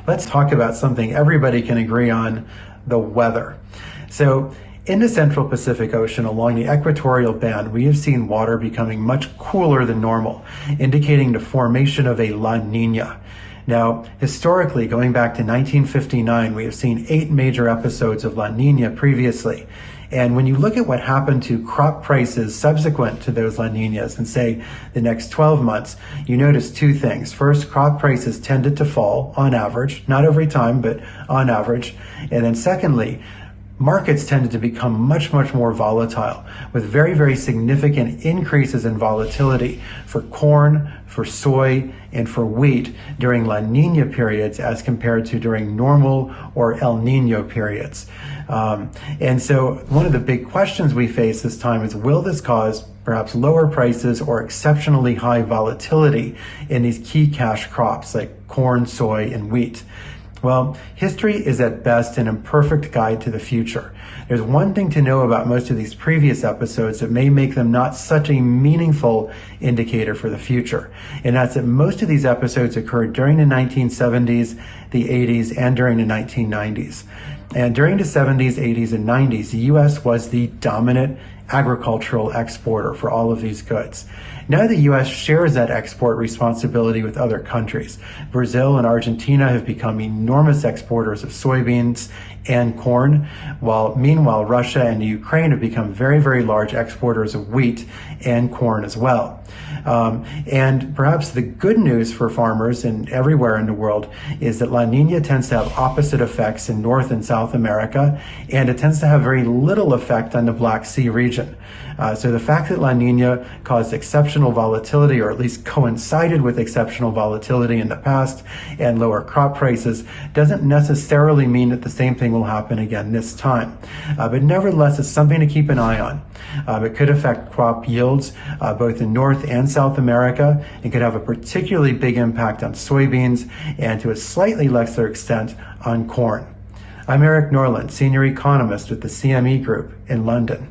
let's talk about something everybody can agree on, the weather. So in the Central Pacific Ocean along the equatorial band, we have seen water becoming much cooler than normal, indicating the formation of a La Nina. Now, historically, going back to 1959, we have seen 8 major episodes of La Nina previously. And when you look at what happened to crop prices subsequent to those La Ninas in, say, the next 12 months, you notice 2 things. First, crop prices tended to fall on average, not every time, but on average. And then secondly, markets tended to become much more volatile, with very significant increases in volatility for corn, for soy, and for wheat during La Nina periods as compared to during normal or El Nino periods. And so one of the big questions we face this time is, will this cause perhaps lower prices or exceptionally high volatility in these key cash crops like corn, soy, and wheat? Well, history is at best an imperfect guide to the future. There's one thing to know about most of these previous episodes that may make them not such a meaningful indicator for the future. And that's that most of these episodes occurred during the 1970s, the 80s, and during the 1990s. And during the 70s, 80s, and 90s, the U.S. was the dominant agricultural exporter for all of these goods. Now the U.S. shares that export responsibility with other countries. Brazil and Argentina have become enormous exporters of soybeans and corn, while meanwhile Russia and Ukraine have become very large exporters of wheat and corn as well. And perhaps the good news for farmers and everywhere in the world is that La Nina tends to have opposite effects in North and South America, and it tends to have very little effect on the Black Sea region. So the fact that La Nina caused exceptional volatility, or at least coincided with exceptional volatility in the past and lower crop prices, doesn't necessarily mean that the same thing will happen again this time. But nevertheless, it's something to keep an eye on. It could affect crop yields both in North and South America. It could have a particularly big impact on soybeans and to a slightly lesser extent on corn. I'm Eric Norland, Senior Economist with the CME Group in London.